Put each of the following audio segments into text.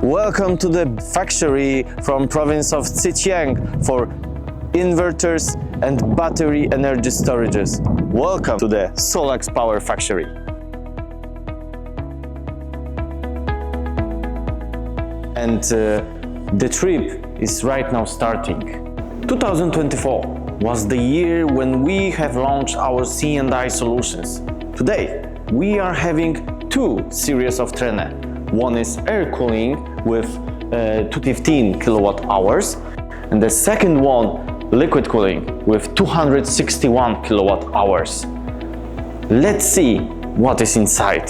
Welcome to the factory from province of Zhejiang for inverters and battery energy storages. Welcome to the SolaX Power factory. And the trip is right now starting. 2024 was the year when we have launched our C&I solutions. Today, we are having two series of TRENE. One is air-cooling with 215 kilowatt hours, and the second one, liquid cooling with 261 kilowatt hours. Let's see what is inside.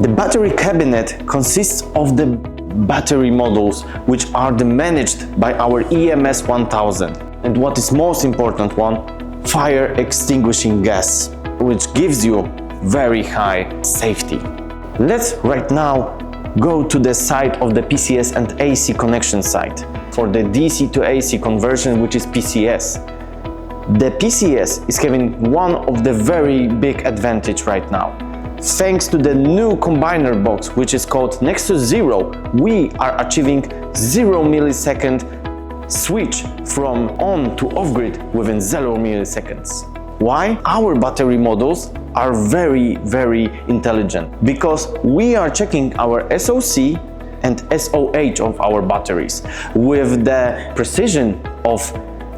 The battery cabinet consists of the battery modules, which are managed by our EMS 1000. And what is most important one, fire-extinguishing gas, which gives you very high safety. Let's right now go to the side of the PCS and AC connection site for the DC to AC conversion, which is PCS. The PCS is having one of the very big advantage right now. Thanks to the new combiner box, which is called NEXUS 0, we are achieving 0 millisecond switch from on to off-grid within 0 milliseconds. Why? Our battery modules are very intelligent, because we are checking our SOC and SOH of our batteries with the precision of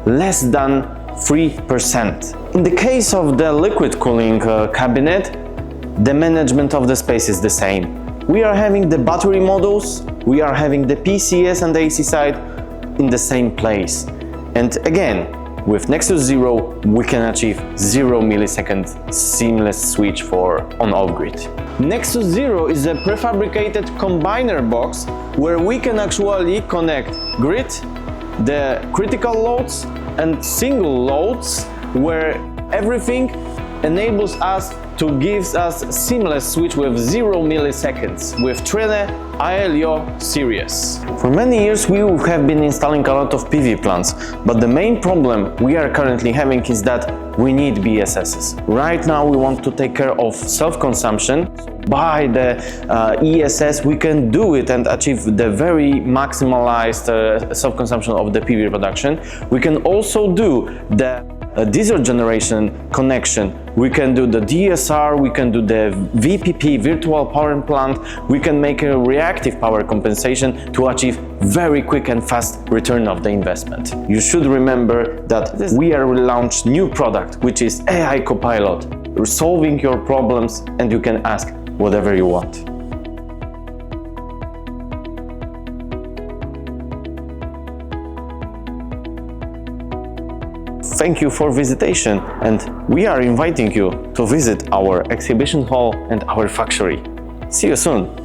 less than 3%. In the case of the liquid cooling cabinet, the management of the space is the same. We are having the battery modules, we are having the PCS and the AC side in the same place. And again, with NEXUS 0, we can achieve 0 millisecond seamless switch for on-off grid. NEXUS 0 is a prefabricated combiner box where we can actually connect grid, the critical loads and single loads, where everything enables us to give us seamless switch with 0 milliseconds with TRENE ILO series. For many years we have been installing a lot of PV plants, but the main problem we are currently having is that we need BSSs. Right now we want to take care of self-consumption. By the ESS we can do it and achieve the very maximalized self-consumption of the PV production. We can also do the diesel generation connection. We can do the DSR, we can do the VPP, virtual power plant, we can make a reactive power compensation to achieve very quick and fast return of the investment. You should remember that we are relaunched new product, which is AI Copilot, solving your problems, and you can ask whatever you want. Thank you for visitation, and we are inviting you to visit our exhibition hall and our factory. See you soon!